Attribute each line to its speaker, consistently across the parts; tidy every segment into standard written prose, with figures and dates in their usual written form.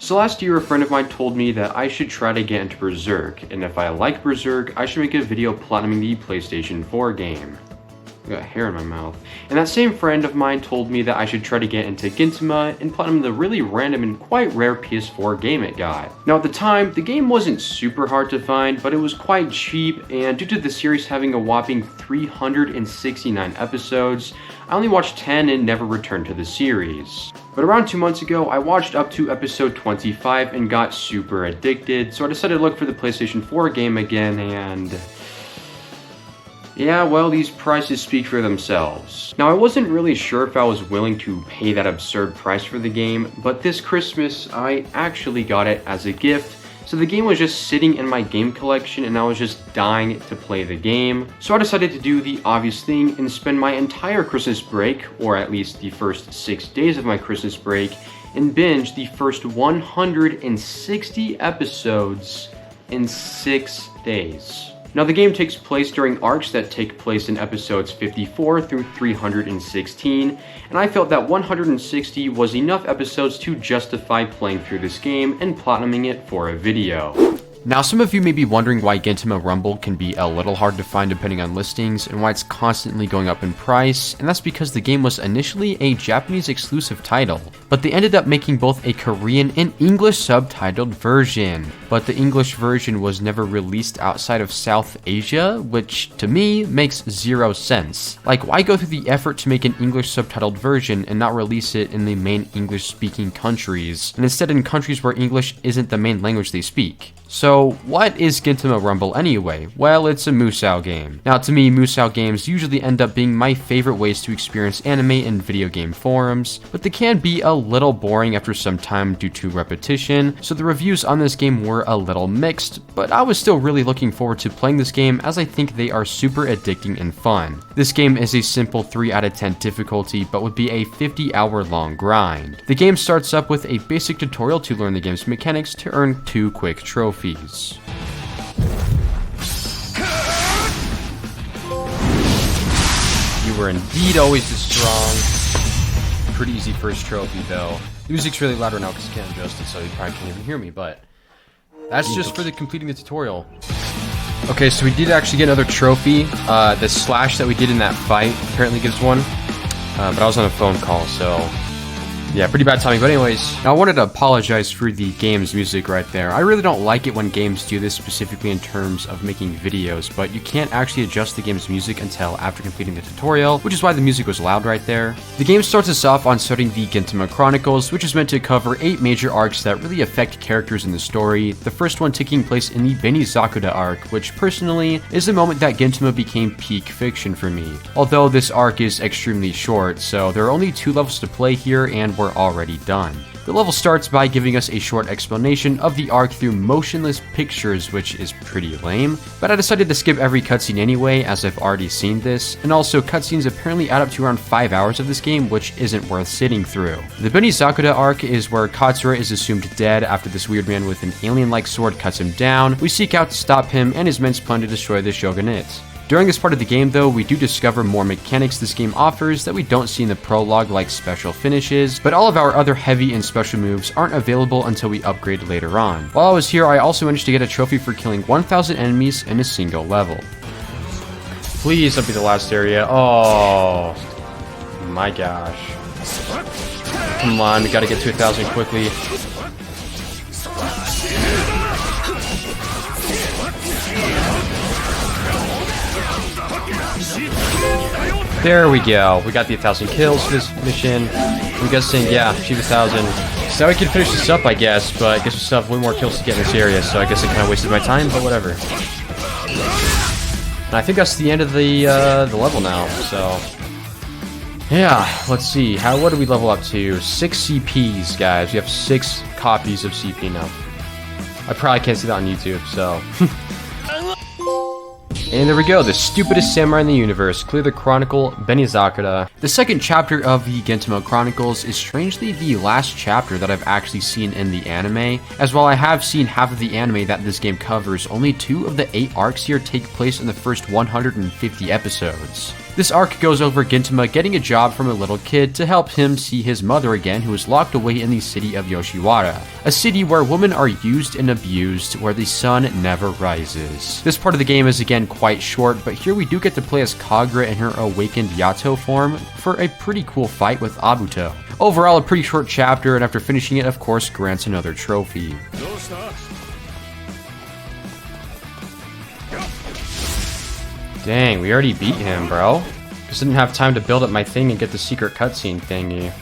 Speaker 1: So last year a friend of mine told me that I should try to get into Berserk, and if I like Berserk, I should make a video platinuming the PlayStation 4 game. I got hair in my mouth. And that same friend of mine told me that I should try to get into Gintama and platinum the really random and quite rare PS4 game it got. Now at the time, the game wasn't super hard to find, but it was quite cheap, and due to the series having a whopping 369 episodes, I only watched 10 and never returned to the series. But around 2 months ago, I watched up to episode 25 and got super addicted, so I decided to look for the PlayStation 4 game again, and yeah, well, these prices speak for themselves. Now, I wasn't really sure if I was willing to pay that absurd price for the game, but this Christmas, I actually got it as a gift. So the game was just sitting in my game collection and I was just dying to play the game. So I decided to do the obvious thing and spend my entire Christmas break, or at least the first 6 days of my Christmas break, and binge the first 160 episodes in 6 days. Now the game takes place during arcs that take place in episodes 54 through 316, and I felt that 160 was enough episodes to justify playing through this game and platinuming it for a video. Now some of you may be wondering why Gintama Rumble can be a little hard to find depending on listings and why it's constantly going up in price, and that's because the game was initially a Japanese exclusive title, but they ended up making both a Korean and English subtitled version, but the English version was never released outside of South Asia, which to me makes zero sense. Like, why go through the effort to make an English subtitled version and not release it in the main English speaking countries, and instead in countries where English isn't the main language they speak? So what is Gintama Rumble anyway? Well, it's a Musou game. Now to me, Musou games usually end up being my favorite ways to experience anime in video game forums, but they can be a little boring after some time due to repetition, so the reviews on this game were a little mixed, but I was still really looking forward to playing this game as I think they are super addicting and fun. This game is a simple 3 out of 10 difficulty, but would be a 50-hour long grind. The game starts up with a basic tutorial to learn the game's mechanics to earn 2 quick trophies. You were indeed always this strong. Pretty easy first trophy though. The music's really loud right now because I can't adjust it, so you probably can't even hear me, but that's just for the completing the tutorial. Okay, so we did actually get another trophy. The slash that we did in that fight apparently gives one, but I was on a phone call, so yeah, pretty bad timing. But anyways, now I wanted to apologize for the game's music right there. I really don't like it when games do this, specifically in terms of making videos, but you can't actually adjust the game's music until after completing the tutorial, which is why the music was loud right there. The game starts us off on starting the Gintama Chronicles, which is meant to cover 8 major arcs that really affect characters in the story, the first one taking place in the Benizakura arc, which personally is the moment that Gintama became peak fiction for me. Although this arc is extremely short, so there are only 2 levels to play here and we're already done. The level starts by giving us a short explanation of the arc through motionless pictures, which is pretty lame, but I decided to skip every cutscene anyway as I've already seen this, and also cutscenes apparently add up to around 5 hours of this game, which isn't worth sitting through. The Benizakura arc is where Katsura is assumed dead after this weird man with an alien-like sword cuts him down. We seek out to stop him and his men's plan to destroy the shogunate. During this part of the game though, we do discover more mechanics this game offers that we don't see in the prologue, like special finishes, but all of our other heavy and special moves aren't available until we upgrade later on. While I was here, I also managed to get a trophy for killing 1,000 enemies in a single level. Please don't be the last area. Oh my gosh. Come on, we gotta get to 1,000 quickly. There we go. We got the 1,000 kills for this mission. I'm guessing, yeah, achieve 1,000. So now we can finish this up, I guess, but I guess we still have way more kills to get in this area, so I guess I kind of wasted my time, but whatever. And I think that's the end of the level now, so yeah, let's see. What do we level up to? 6 CPs, guys. We have 6 copies of CP now. I probably can't see that on YouTube, so and there we go, the stupidest samurai in the universe, clear the Chronicle, Benizakura. The second chapter of the Gintama Chronicles is strangely the last chapter that I've actually seen in the anime, as while I have seen half of the anime that this game covers, only 2 of the 8 arcs here take place in the first 150 episodes. This arc goes over Gintama getting a job from a little kid to help him see his mother again, who is locked away in the city of Yoshiwara, a city where women are used and abused, where the sun never rises. This part of the game is again quite short, but here we do get to play as Kagura in her awakened Yato form for a pretty cool fight with Abuto. Overall, a pretty short chapter, and after finishing it, of course, grants another trophy. Dang, we already beat him, bro. Just didn't have time to build up my thing and get the secret cutscene thingy.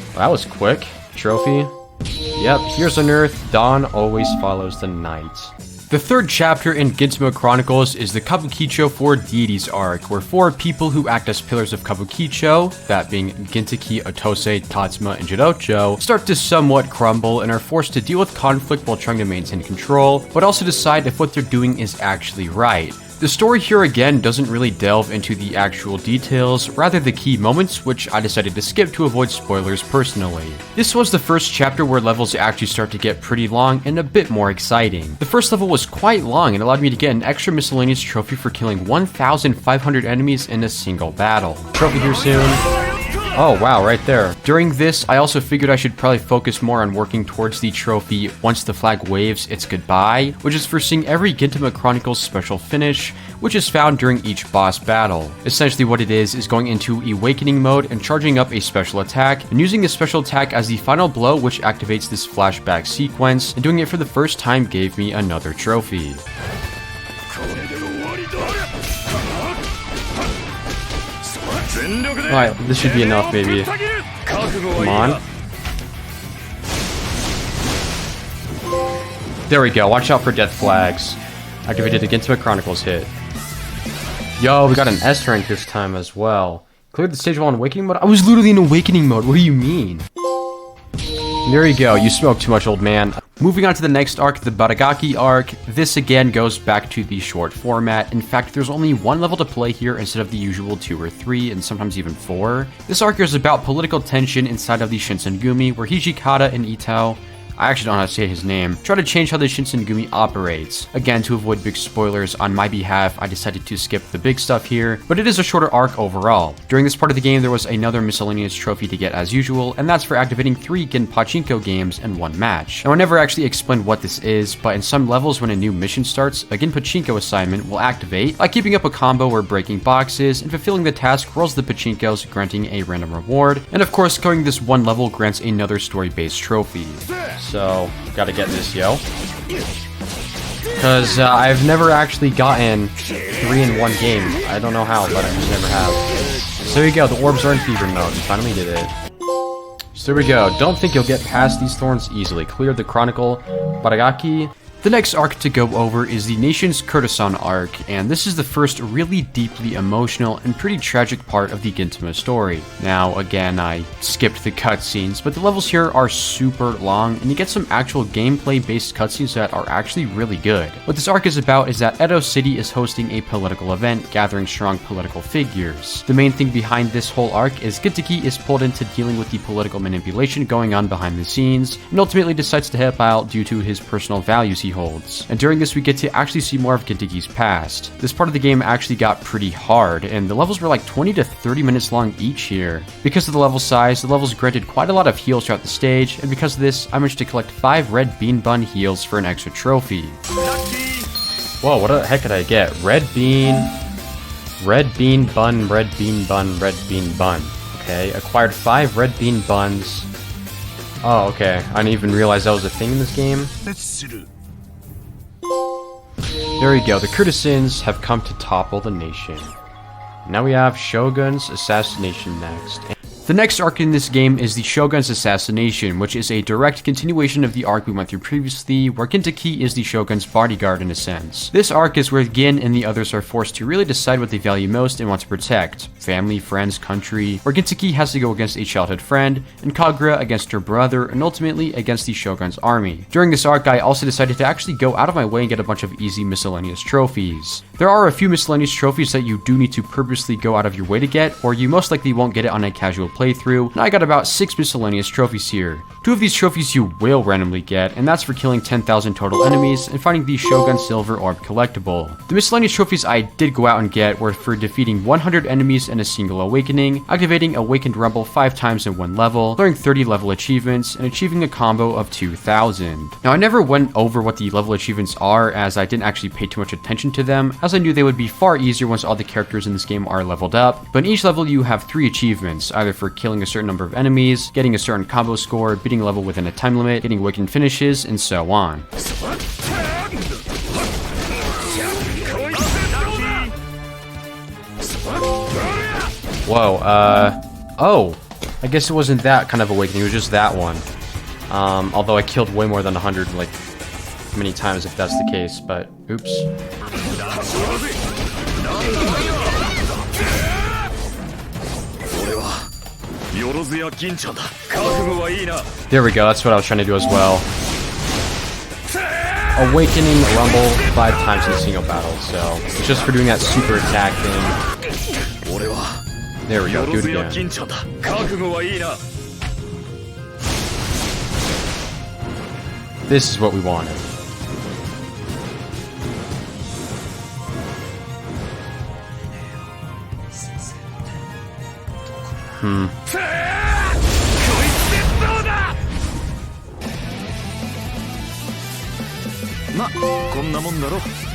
Speaker 1: Well, that was quick. Trophy. Yep, here's on Earth, dawn always follows the night. The third chapter in Gintama Chronicles is the Kabukicho 4 Deities arc, where 4 people who act as pillars of Kabukicho, that being Gintaki, Otose, Tatsuma, and Jirocho, start to somewhat crumble and are forced to deal with conflict while trying to maintain control, but also decide if what they're doing is actually right. The story here again doesn't really delve into the actual details, rather the key moments, which I decided to skip to avoid spoilers personally. This was the first chapter where levels actually start to get pretty long and a bit more exciting. The first level was quite long and allowed me to get an extra miscellaneous trophy for killing 1,500 enemies in a single battle. Trophy here soon. Oh wow, right there. During this, I also figured I should probably focus more on working towards the trophy Once the Flag Waves, It's Goodbye, which is for seeing every Gintama Chronicles special finish, which is found during each boss battle. Essentially what it is going into Awakening mode and charging up a special attack, and using the special attack as the final blow, which activates this flashback sequence, and doing it for the first time gave me another trophy. Alright, this should be enough, baby. Come on. There we go, watch out for death flags. Activated the Gintama Chronicles hit. Yo, we got an S rank this time as well. Cleared the stage while in Awakening mode? I was literally in Awakening mode, what do you mean? There you go, you smoked too much, old man. Moving on to the next arc, the Baragaki arc. This again goes back to the short format. In fact, there's only 1 level to play here instead of the usual 2 or 3, and sometimes even 4. This arc is about political tension inside of the Shinsengumi, where Hijikata and Ito, I actually don't know how to say his name, try to change how the Shinsengumi operates. Again, to avoid big spoilers on my behalf, I decided to skip the big stuff here, but it is a shorter arc overall. During this part of the game, there was another miscellaneous trophy to get as usual, and that's for activating 3 Gin Pachinko games in 1 match. Now, I never actually explained what this is, but in some levels when a new mission starts, a Gin Pachinko assignment will activate by keeping up a combo or breaking boxes, and fulfilling the task rolls the Pachinkos, granting a random reward. And of course, clearing this 1 level grants another story-based trophy. So, gotta get this, yo. Because I've never actually gotten 3 in 1 game. I don't know how, but I just never have. So there you go, the orbs are in fever mode. We finally did it. So there we go. Don't think you'll get past these thorns easily. Clear the Chronicle, Baragaki. The next arc to go over is the Nation's Courtesan arc, and this is the first really deeply emotional and pretty tragic part of the Gintama story. Now, again, I skipped the cutscenes, but the levels here are super long, and you get some actual gameplay-based cutscenes that are actually really good. What this arc is about is that Edo City is hosting a political event, gathering strong political figures. The main thing behind this whole arc is Gintaki is pulled into dealing with the political manipulation going on behind the scenes, and ultimately decides to help out due to his personal values he holds. And during this we get to actually see more of Gintaki's past. This part of the game actually got pretty hard, and the levels were like 20 to 30 minutes long each here. Because of the level size, the levels granted quite a lot of heals throughout the stage, and because of this, I managed to collect 5 red bean bun heals for an extra trophy. Whoa, what the heck did I get? Red bean bun, red bean bun, red bean bun. Okay, acquired 5 red bean buns. Oh, okay. I didn't even realize that was a thing in this game. There we go, the Courtesans have come to topple the nation. Now we have Shogun's Assassination next. The next arc in this game is the Shogun's Assassination, which is a direct continuation of the arc we went through previously, where Gintaki is the Shogun's bodyguard in a sense. This arc is where Gin and the others are forced to really decide what they value most and want to protect. Family, friends, country, where Gintaki has to go against a childhood friend, and Kagura against her brother, and ultimately against the Shogun's army. During this arc, I also decided to actually go out of my way and get a bunch of easy miscellaneous trophies. There are a few miscellaneous trophies that you do need to purposely go out of your way to get, or you most likely won't get it on a casual playthrough, and I got about 6 miscellaneous trophies here. 2 of these trophies you will randomly get, and that's for killing 10,000 total enemies and finding the Shogun Silver Orb collectible. The miscellaneous trophies I did go out and get were for defeating 100 enemies in a single awakening, activating Awakened Rumble 5 times in one level, clearing 30 level achievements, and achieving a combo of 2,000. Now I never went over what the level achievements are as I didn't actually pay too much attention to them, as I knew they would be far easier once all the characters in this game are leveled up, but in each level you have 3 achievements, either for killing a certain number of enemies, getting a certain combo score, beating a level within a time limit, getting awakened finishes, and so on. Whoa, oh, I guess it wasn't that kind of awakening, it was just that one. Although I killed way more than 100, like, many times if that's the case, but oops. There we go, that's what I was trying to do as well. Awakening Rumble 5 times in a single battle, so it's just for doing that super attack thing. There we go, do it again. This is what we wanted.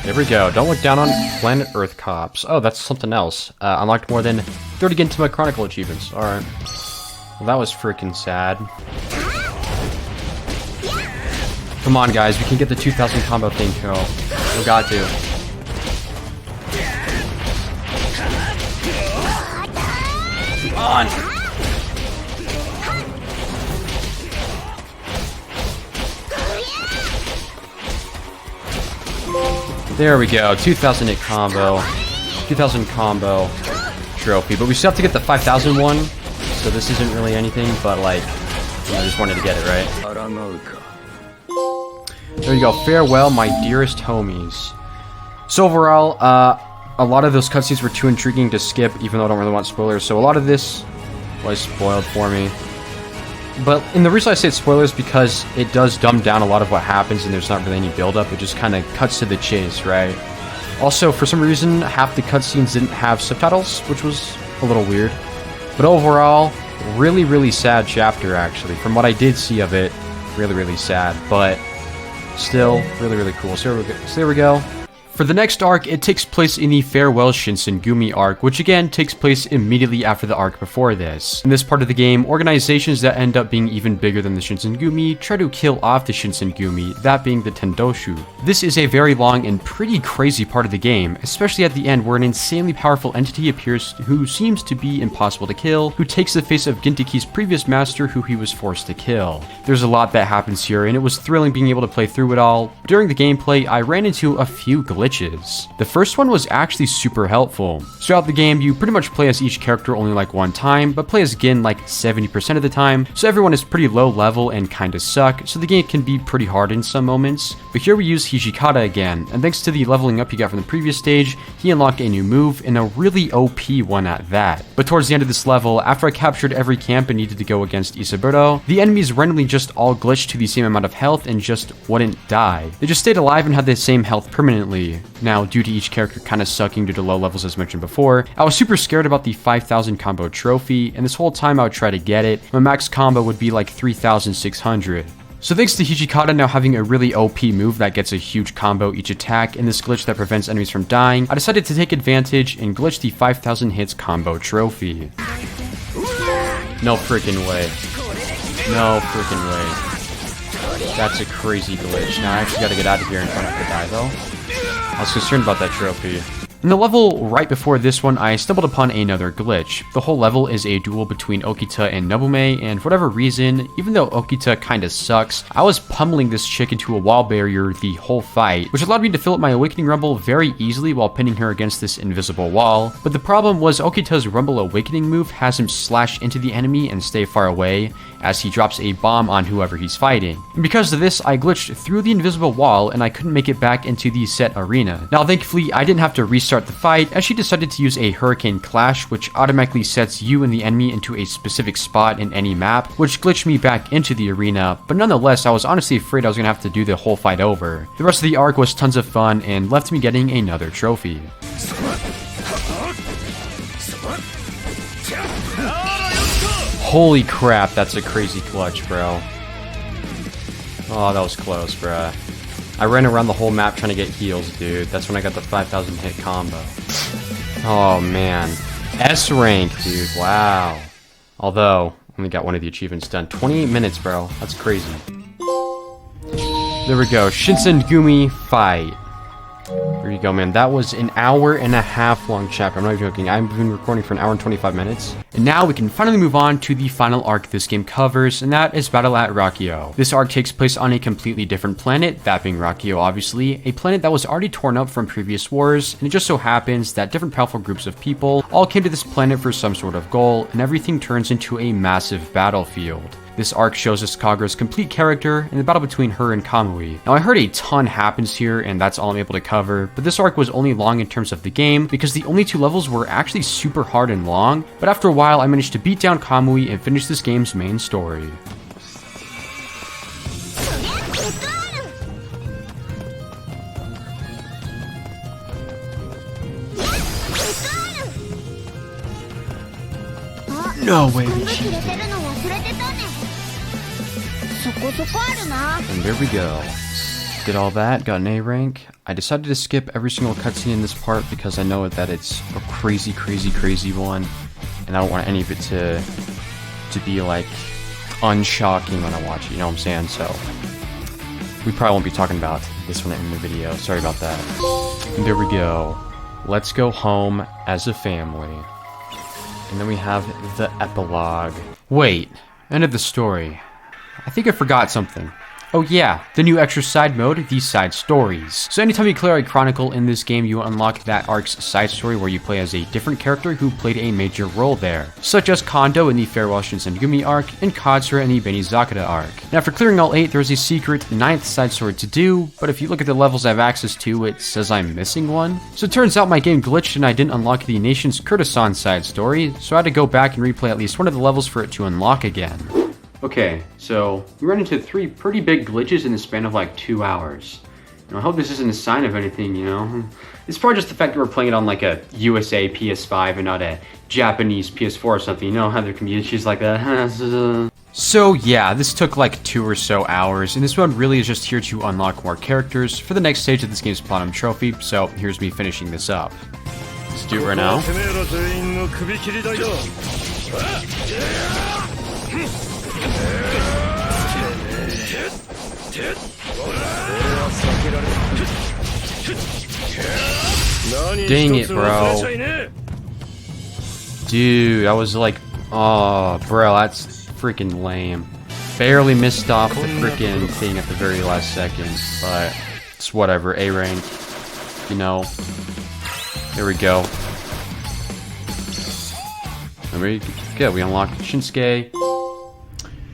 Speaker 1: There we go. Don't look down on Planet Earth Cops. Oh, that's something else. Unlocked more than 30 Gintama Chronicle achievements. Alright. Well, that was freaking sad. Come on, guys. We can get the 2,000 combo thing, Ko. We got to. Come on! There we go, 2,000 hit combo, 2,000 combo trophy, but we still have to get the 5,000 one, so this isn't really anything, but like, I just wanted to get it, right? There you go, farewell my dearest homies. So overall, a lot of those cutscenes were too intriguing to skip, even though I don't really want spoilers, so a lot of this was spoiled for me. But, and the reason I say it's spoilers because it does dumb down a lot of what happens and there's not really any build-up, it just kind of cuts to the chase, right? Also, for some reason, half the cutscenes didn't have subtitles, which was a little weird. But overall, really, really sad chapter, actually. From what I did see of it, really, really sad, but still really, really cool. So there we go. For the next arc, it takes place in the Farewell Shinsengumi arc, which again takes place immediately after the arc before this. In this part of the game, organizations that end up being even bigger than the Shinsengumi try to kill off the Shinsengumi, that being the Tendoshu. This is a very long and pretty crazy part of the game, especially at the end where an insanely powerful entity appears who seems to be impossible to kill, who takes the face of Gintaki's previous master who he was forced to kill. There's a lot that happens here, and it was thrilling being able to play through it all. During the gameplay, I ran into a few glitches. The first one was actually super helpful. Throughout the game, you pretty much play as each character only like one time, but play as Gin like 70% of the time, so everyone is pretty low level and kinda suck, so the game can be pretty hard in some moments. But here we use Hijikata again, and thanks to the leveling up he got from the previous stage, he unlocked a new move, and a really OP one at that. But towards the end of this level, after I captured every camp and needed to go against Isaburo, the enemies randomly just all glitched to the same amount of health and just wouldn't die. They just stayed alive and had the same health permanently. Now, due to each character kinda sucking due to low levels as mentioned before, I was super scared about the 5,000 combo trophy, and this whole time I would try to get it. My max combo would be like 3,600. So thanks to Hijikata now having a really OP move that gets a huge combo each attack and this glitch that prevents enemies from dying, I decided to take advantage and glitch the 5,000 hits combo trophy. No freaking way. No freaking way. That's a crazy glitch. Now I actually gotta get out of here and try not to die though. I was concerned about that trophy. In the level right before this one, I stumbled upon another glitch. The whole level is a duel between Okita and Nobume, and for whatever reason, even though Okita kinda sucks, I was pummeling this chick into a wall barrier the whole fight, which allowed me to fill up my Awakening Rumble very easily while pinning her against this invisible wall. But the problem was Okita's Rumble Awakening move has him slash into the enemy and stay far away, as he drops a bomb on whoever he's fighting. And because of this, I glitched through the invisible wall and I couldn't make it back into the set arena. Now thankfully, I didn't have to restart the fight as she decided to use a Hurricane Clash, which automatically sets you and the enemy into a specific spot in any map, which glitched me back into the arena, but nonetheless, I was honestly afraid I was gonna have to do the whole fight over. The rest of the arc was tons of fun and left me getting another trophy. Holy crap, that's a crazy clutch, bro. Oh, that was close, bruh. I ran around the whole map trying to get heals, dude. That's when I got the 5,000 hit combo. Oh, man. S rank, dude. Wow. Although, only got one of the achievements done. 28 minutes, bro. That's crazy. There we go. Shinsengumi fight. There you go, man. That was an hour and a half long chapter. I'm not even joking. I've been recording for an hour and 25 minutes. And now we can finally move on to the final arc this game covers, and that is Battle at Rakuyo. This arc takes place on a completely different planet, that being Rakuyo obviously, a planet that was already torn up from previous wars, and it just so happens that different powerful groups of people all came to this planet for some sort of goal, and everything turns into a massive battlefield. This arc shows us Kagura's complete character and the battle between her and Kamui. Now I heard a ton happens here and that's all I'm able to cover, but this arc was only long in terms of the game because the only two levels were actually super hard and long, but after a while I managed to beat down Kamui and finish this game's main story. No way. And there we go. Did all that, got an A rank. I decided to skip every single cutscene in this part because I know that it's a crazy one, and I don't want any of it to be like unshocking when I watch it, you know what I'm saying? So we probably won't be talking about this one in the video. Sorry about that. And there we go. Let's go home as a family. And then we have the epilogue. Wait, end of the story. I think I forgot something. Oh yeah, the new extra side mode, the side stories. So anytime you clear a chronicle in this game, you unlock that arc's side story where you play as a different character who played a major role there, such as Kondo in the Farewell Shinsengumi arc and Katsura in the Benizakura arc. Now after clearing all 8, there's a secret 9th side story to do, but if you look at the levels I have access to, it says I'm missing one. So it turns out my game glitched and I didn't unlock the nation's Courtesan side story, so I had to go back and replay at least one of the levels for it to unlock again. Okay, so we ran into 3 pretty big glitches in the span of like 2 hours. And I hope this isn't a sign of anything, you know? It's probably just the fact that we're playing it on like a USA PS5 and not a Japanese PS4 or something. You know how there can be issues like that? So yeah, this took like 2 or so hours, and this one really is just here to unlock more characters for the next stage of this game's Platinum Trophy, so here's me finishing this up. Let's do it right now. Dang it, bro. Dude, I was like, oh, bro, that's freaking lame. Barely missed off the freaking thing at the very last second, but it's whatever. A rank, you know. There we go. There we go. We unlocked Shinsuke.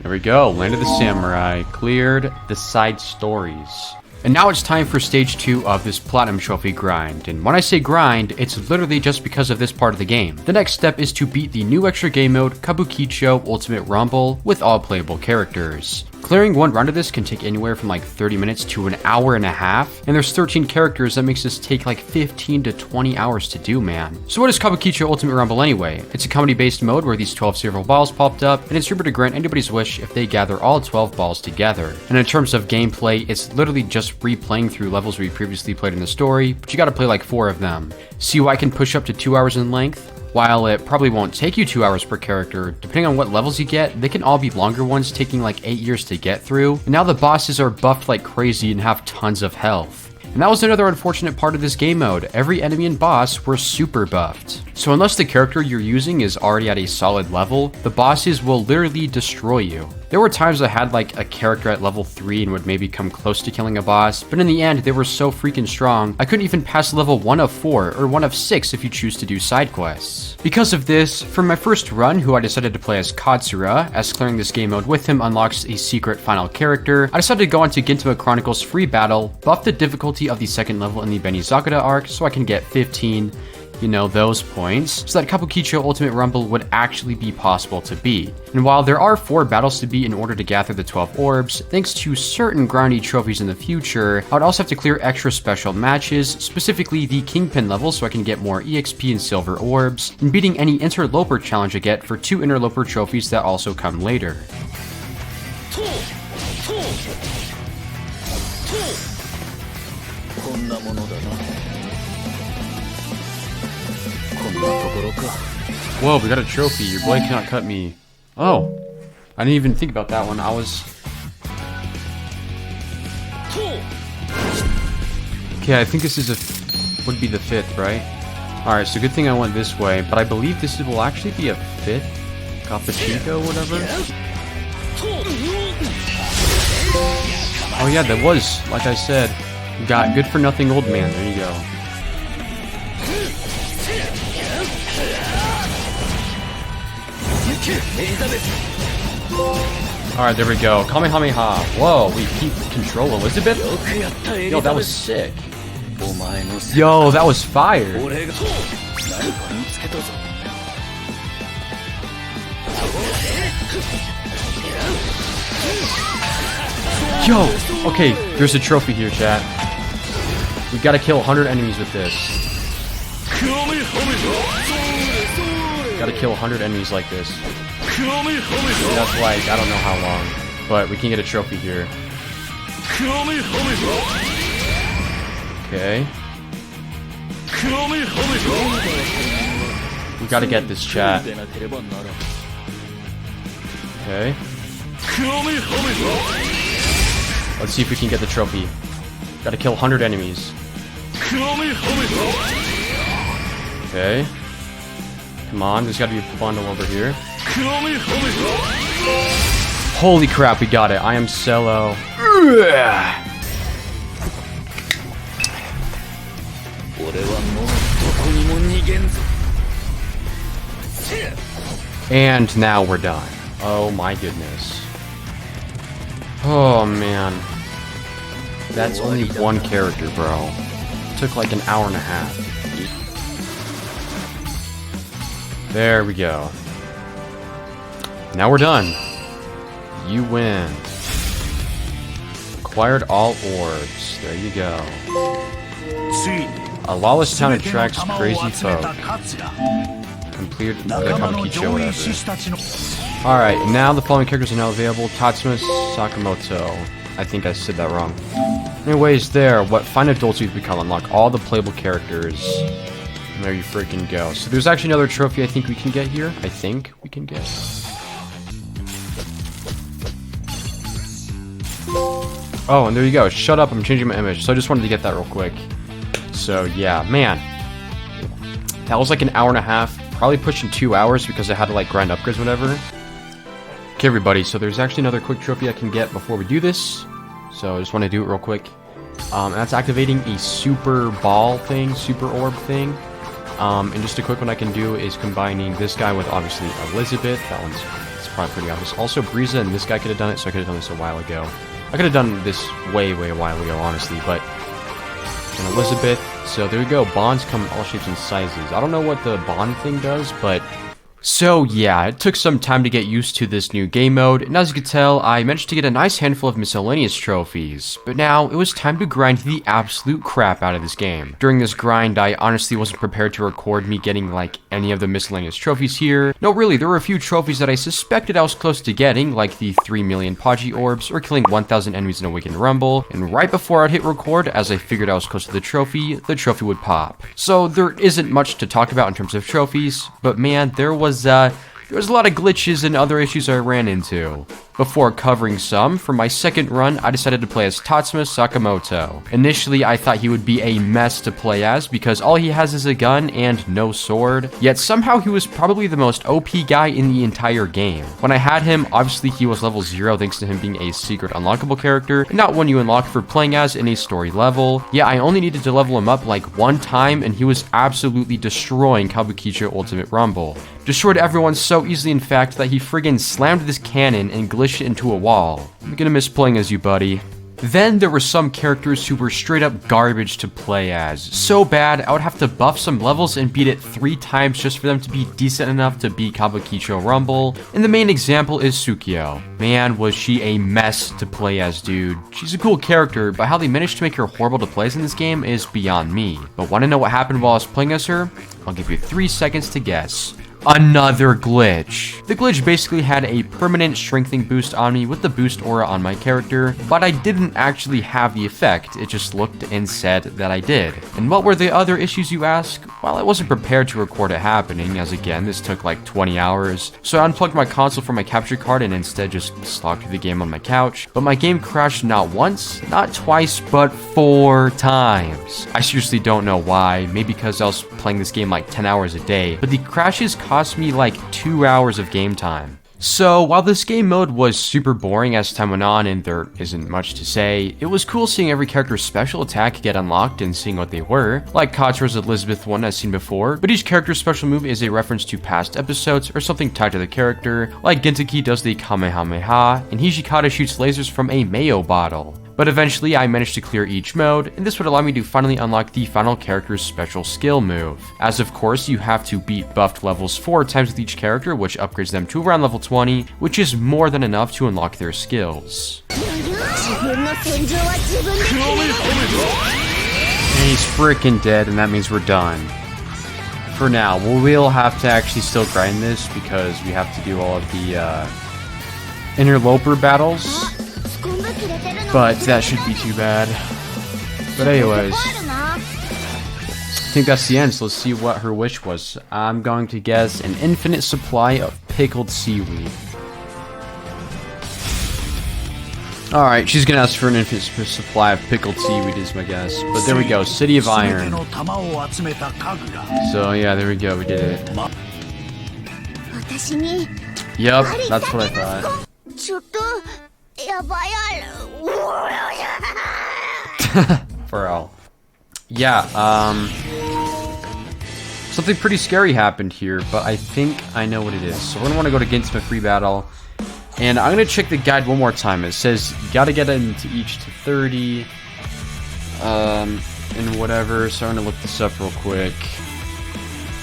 Speaker 1: There we go, Land of the Samurai, cleared the side stories. And now it's time for stage 2 of this Platinum Trophy grind. And when I say grind, it's literally just because of this part of the game. The next step is to beat the new extra game mode, Kabukicho Ultimate Rumble, with all playable characters. Clearing one round of this can take anywhere from like 30 minutes to an hour and a half, and there's 13 characters that makes this take like 15 to 20 hours to do, man. So what is Kabukicho Ultimate Rumble anyway? It's a comedy-based mode where these 12 silver balls popped up, and it's able to grant anybody's wish if they gather all 12 balls together. And in terms of gameplay, it's literally just replaying through levels we previously played in the story, but you gotta play like 4 of them. See why I can push up to 2 hours in length? While it probably won't take you 2 hours per character, depending on what levels you get, they can all be longer ones taking like 8 years to get through. And now the bosses are buffed like crazy and have tons of health. And that was another unfortunate part of this game mode. Every enemy and boss were super buffed. So unless the character you're using is already at a solid level, the bosses will literally destroy you. There were times I had like a character at level 3 and would maybe come close to killing a boss, but in the end they were so freaking strong, I couldn't even pass level 1 of 4 or 1 of 6 if you choose to do side quests. Because of this, for my first run, who I decided to play as Katsura, as clearing this game mode with him unlocks a secret final character, I decided to go onto Gintama Chronicles free battle, buff the difficulty of the second level in the Benizakura arc so I can get 15, you know, those points, so that Kabukicho Ultimate Rumble would actually be possible to beat. And while there are 4 battles to beat in order to gather the 12 orbs, thanks to certain grindy trophies in the future, I would also have to clear extra special matches, specifically the Kingpin level so I can get more EXP and silver orbs, and beating any interloper challenge I get for 2 interloper trophies that also come later. Whoa, we got a trophy. Your blade cannot cut me. Oh, I didn't even think about that one. I was... Okay, I think this is would be the 5th, right? Alright, so good thing I went this way, but I believe this will actually be a 5th. Kabukicho, whatever. Oh yeah, that was, like I said, got good for nothing old man. There you go. Alright, there we go. Kamehameha. Whoa, we keep control Elizabeth? Yo, that was sick. Yo, that was fire. Yo, okay, there's a trophy here, chat. We gotta kill 100 enemies with this. Gotta kill 100 enemies like this. That's like, I don't know how long. But we can get a trophy here. Okay. We gotta get this, chat. Okay. Let's see if we can get the trophy. Gotta kill 100 enemies. Okay. Come on, there's gotta be a bundle over here. Holy crap, we got it. I am Cello. And now we're done. Oh my goodness. Oh man. That's only one character, bro. It took like an hour and a half. There we go. Now we're done. You win. Acquired all orbs. There you go. A lawless town attracts crazy folk. Completed the Kabukicho, whatever. Alright, now the following characters are now available. Tatsuma Sakamoto. I think I said that wrong. Anyways, what fine adults you've become. Unlock all the playable characters. And there you freaking go. So there's actually another trophy I think we can get here. I think we can get. Oh, and there you go. Shut up, I'm changing my image. So I just wanted to get that real quick. So yeah, man. That was like an hour and a half. Probably pushing 2 hours because I had to like grind upgrades, whatever. Okay, everybody. So there's actually another quick trophy I can get before we do this. So I just want to do it real quick. And that's activating a super ball thing, super orb thing. And just a quick one I can do is combining this guy with obviously Elizabeth. That one's probably pretty obvious. Also Breeza and this guy could have done it, so I could have done this a while ago. I could have done this way a while ago, honestly, but... And Elizabeth. So there we go. Bonds come in all shapes and sizes. I don't know what the bond thing does, but... So yeah, it took some time to get used to this new game mode, and as you can tell, I managed to get a nice handful of miscellaneous trophies. But now, it was time to grind the absolute crap out of this game. During this grind, I honestly wasn't prepared to record me getting like any of the miscellaneous trophies here. No, really, there were a few trophies that I suspected I was close to getting, like the 3 million Podgy orbs, or killing 1,000 enemies in a weekend rumble, and right before I'd hit record, as I figured I was close to the trophy would pop. So there isn't much to talk about in terms of trophies, but man, there was there was a lot of glitches and other issues I ran into. Before covering some, for my second run, I decided to play as Tatsuma Sakamoto. Initially, I thought he would be a mess to play as because all he has is a gun and no sword, yet somehow he was probably the most OP guy in the entire game. When I had him, obviously he was level 0 thanks to him being a secret unlockable character, and not one you unlock for playing as in a story level. Yeah, I only needed to level him up like one time and he was absolutely destroying Kabukicho Ultimate Rumble. Destroyed everyone so easily in fact that he friggin' slammed this cannon and glitched it into a wall. I'm gonna miss playing as you, buddy. Then there were some characters who were straight up garbage to play as. So bad, I would have to buff some levels and beat it 3 times just for them to be decent enough to beat Kabukicho Rumble. And the main example is Tsukio. Man, was she a mess to play as, dude. She's a cool character, but how they managed to make her horrible to play as in this game is beyond me. But wanna know what happened while I was playing as her? I'll give you 3 seconds to guess. Another glitch. The glitch basically had a permanent strengthening boost on me with the boost aura on my character, but I didn't actually have the effect, it just looked and said that I did. And what were the other issues, you ask? Well, I wasn't prepared to record it happening, as again, this took like 20 hours, so I unplugged my console from my capture card and instead just slogged through the game on my couch. But my game crashed not once, not twice, but 4 times. I seriously don't know why, maybe because I was playing this game like 10 hours a day, but the crashes cost me like 2 hours of game time. So while this game mode was super boring as time went on and there isn't much to say, it was cool seeing every character's special attack get unlocked and seeing what they were, like Katsura's Elizabeth one as seen before, but each character's special move is a reference to past episodes or something tied to the character, like Gintama does the Kamehameha, and Hijikata shoots lasers from a Mayo bottle. But eventually I managed to clear each mode, and this would allow me to finally unlock the final character's special skill move. As of course, you have to beat buffed levels 4 times with each character, which upgrades them to around level 20, which is more than enough to unlock their skills. And he's freaking dead, and that means we're done. For now, we'll have to actually still grind this because we have to do all of the interloper battles. But that should be too bad. But anyways, I think that's the end, so let's see what her wish was. I'm going to guess an infinite supply of pickled seaweed. Alright, she's gonna ask for an infinite supply of pickled seaweed is my guess. But there we go, City of Iron. So yeah, there we go, we did it. Yep, that's what I thought. For all. Yeah, something pretty scary happened here, but I think I know what it is. So we're gonna want to go to Gintama free battle, and I'm gonna check the guide one more time. It says you gotta get into each to 30, and whatever. So I'm gonna look this up real quick.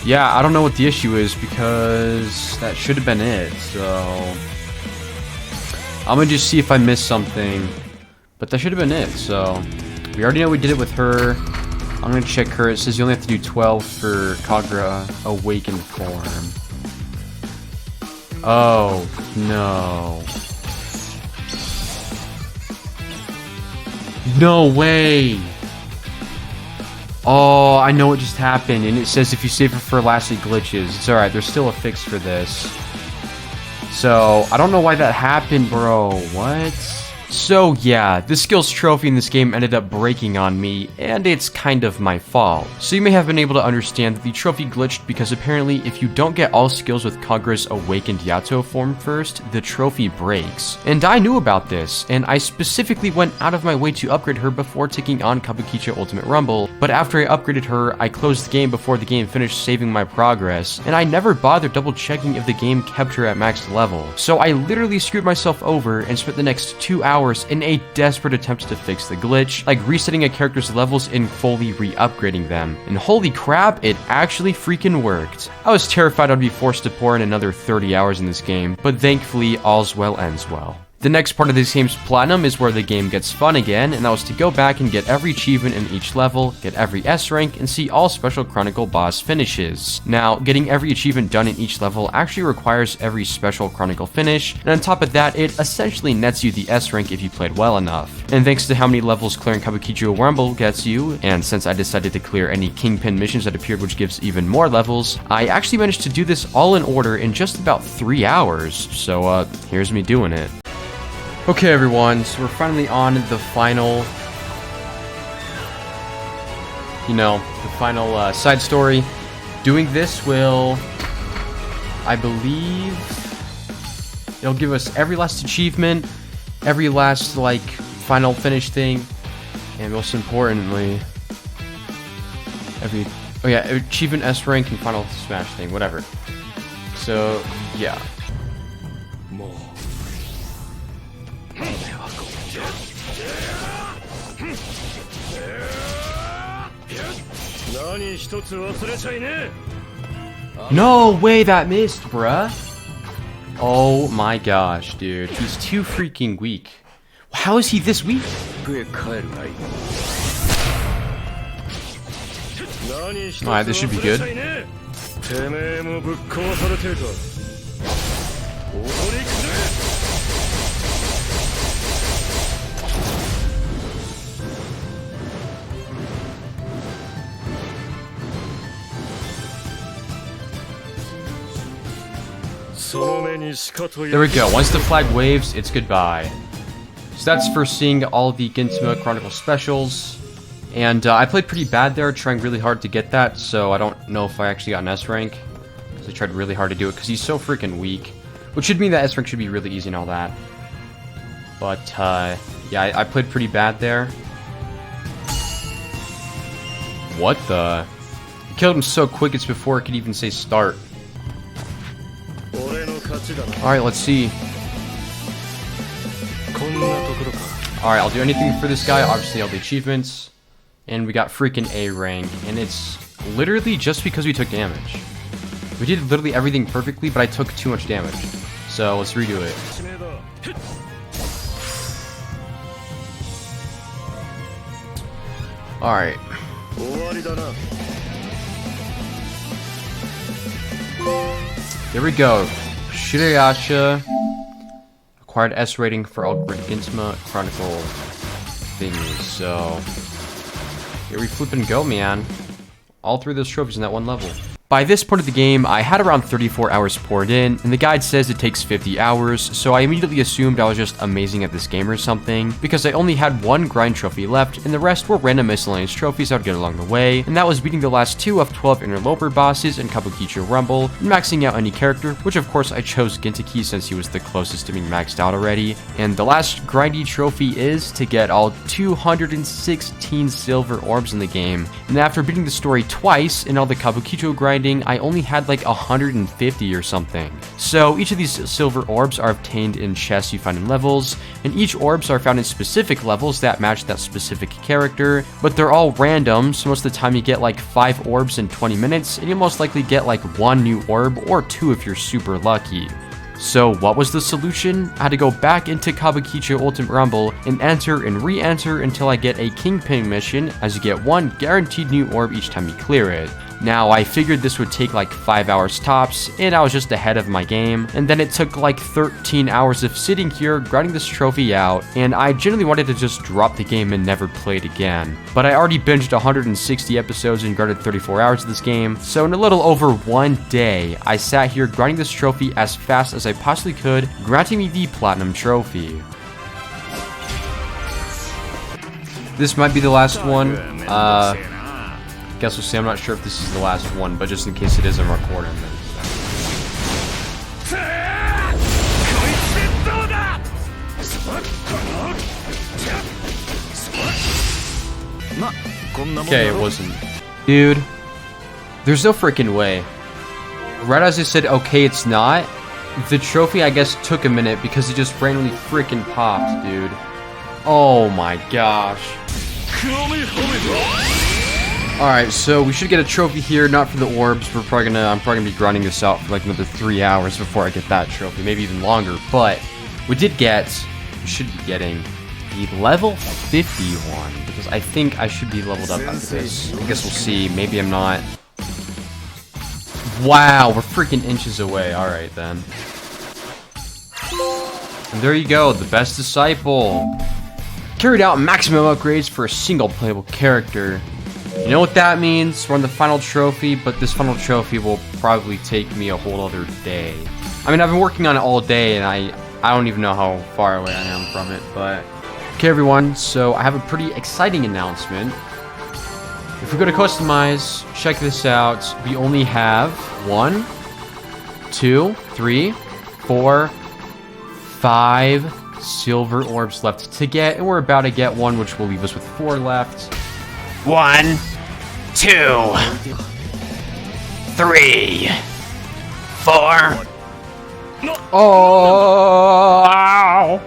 Speaker 1: Yeah, I don't know what the issue is because that should have been it. So I'm gonna just see if I missed something, but that should have been it. So we already know we did it with her. I'm gonna check her. It says you only have to do 12 for Kagura Awakened form. Oh no. No way. Oh, I know what just happened, and it says if you save it for last it glitches. It's alright, there's still a fix for this. So, I don't know why that happened, bro. What? So yeah, the skills trophy in this game ended up breaking on me, and it's kind of my fault. So you may have been able to understand that the trophy glitched because apparently if you don't get all skills with Kagura's Awakened Yato form first, the trophy breaks. And I knew about this, and I specifically went out of my way to upgrade her before taking on Kabukicho Ultimate Rumble, but after I upgraded her, I closed the game before the game finished saving my progress, and I never bothered double checking if the game kept her at max level. So I literally screwed myself over and spent the next 2 hours in a desperate attempt to fix the glitch, like resetting a character's levels and fully re-upgrading them. And holy crap, it actually freaking worked. I was terrified I'd be forced to pour in another 30 hours in this game, but thankfully all's well ends well. The next part of this game's platinum is where the game gets fun again, and that was to go back and get every achievement in each level, get every S rank, and see all special Chronicle boss finishes. Now, getting every achievement done in each level actually requires every special Chronicle finish, and on top of that, it essentially nets you the S rank if you played well enough. And thanks to how many levels clearing Kabukicho Rumble gets you, and since I decided to clear any Kingpin missions that appeared which gives even more levels, I actually managed to do this all in order in just about 3 hours, so here's me doing it. Okay everyone, so we're finally on the final, side story. Doing this will, I believe, it'll give us every last achievement, every last, final finish thing, and most importantly, achievement S rank and final smash thing, whatever. So, yeah. No way that missed, bruh. Oh my gosh, dude. He's too freaking weak. How is he this weak? Alright, this should be good. There we go. Once the flag waves, it's goodbye. So that's for seeing all the Gintama Chronicle specials. And I played pretty bad there, trying really hard to get that, so I don't know if I actually got an S rank. Because I tried really hard to do it, because he's so freaking weak. Which should mean that S rank should be really easy and all that. But, yeah, I played pretty bad there. What the? I killed him so quick, it's before it could even say start. Alright, let's see. Alright, I'll do anything for this guy. Obviously, all the achievements. And we got freaking A rank. And it's literally just because we took damage. We did literally everything perfectly, but I took too much damage. So, let's redo it. Alright. There we go. Shirayasha acquired S rating for all Gintama Chronicle thingies. So here we flip and go, man. All 3 of those trophies in that one level. By this point of the game, I had around 34 hours poured in, and the guide says it takes 50 hours, so I immediately assumed I was just amazing at this game or something, because I only had 1 grind trophy left, and the rest were random miscellaneous trophies I would get along the way, and that was beating the last 2 of 12 interloper bosses in Kabukicho Rumble, and maxing out any character, which of course I chose Gintaki since he was the closest to being maxed out already, and the last grindy trophy is to get all 216 silver orbs in the game, and after beating the story twice in all the Kabukicho grinding, I only had like 150 or something. So each of these silver orbs are obtained in chests you find in levels, and each orbs are found in specific levels that match that specific character, but they're all random, so most of the time you get like 5 orbs in 20 minutes, and you'll most likely get like 1 new orb, or 2 if you're super lucky. So what was the solution? I had to go back into Kabukicho Ultimate Rumble and enter and re-enter until I get a Kingpin mission, as you get 1 guaranteed new orb each time you clear it. Now, I figured this would take like 5 hours tops, and I was just ahead of my game, and then it took like 13 hours of sitting here grinding this trophy out, and I genuinely wanted to just drop the game and never play it again. But I already binged 160 episodes and grinded 34 hours of this game, so in a little over 1 day, I sat here grinding this trophy as fast as I possibly could, granting me the Platinum Trophy. This might be the last one. Guess we'll see. I'm not sure if this is the last one, but just in case it is, I'm recording them. Okay, it wasn't. Dude, there's no freaking way. Right as I said, okay, it's not, the trophy, I guess, took a minute because it just randomly freaking popped, dude. Oh my gosh. Alright, so we should get a trophy here, not for the orbs. I'm probably gonna be grinding this out for like another 3 hours before I get that trophy, maybe even longer. But we did get we should be getting the level 51, because I think I should be leveled up after this. I guess we'll see. Maybe I'm not. Wow, we're freaking inches away. Alright then. And there you go, the best disciple. Carried out maximum upgrades for a single playable character. You know what that means? We're on the final trophy, but this final trophy will probably take me a whole other day. I mean, I've been working on it all day, and I don't even know how far away I am from it, but... Okay, everyone, so I have a pretty exciting announcement. If we go to customize, check this out. We only have 1, 2, 3, 4, 5 silver orbs left to get, and we're about to get one, which will leave us with 4 left. 1, 2, 3, 4. Oh!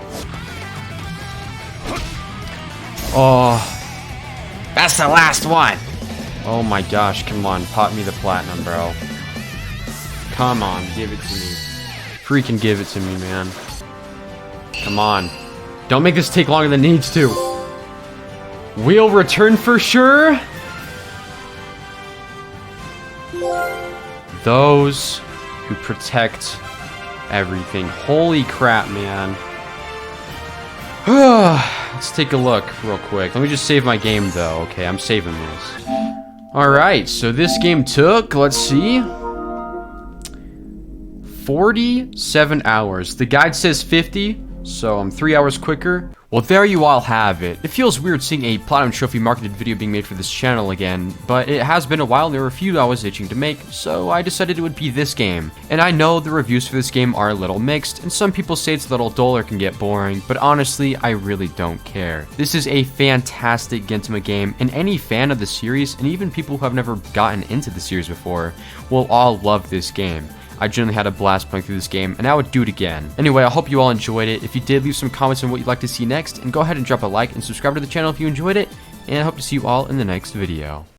Speaker 1: Oh.
Speaker 2: That's the last one.
Speaker 1: Oh my gosh, come on, pop me the platinum, bro. Come on, give it to me. Freaking give it to me, man. Come on. Don't make this take longer than it needs to. We'll return for sure. Those who protect everything. Holy crap, man. Let's take a look real quick. Let me just save my game, though. Okay, I'm saving this. Alright, so this game took, let's see, 47 hours. The guide says 50, so I'm 3 hours quicker. Well, there you all have it. It feels weird seeing a Platinum Trophy marketed video being made for this channel again, but it has been a while and there were a few I was itching to make, so I decided it would be this game. And I know the reviews for this game are a little mixed, and some people say it's a little dull or can get boring, but honestly, I really don't care. This is a fantastic Gintama game, and any fan of the series, and even people who have never gotten into the series before, will all love this game. I generally had a blast playing through this game, and I would do it again. Anyway, I hope you all enjoyed it. If you did, leave some comments on what you'd like to see next, and go ahead and drop a like and subscribe to the channel if you enjoyed it, and I hope to see you all in the next video.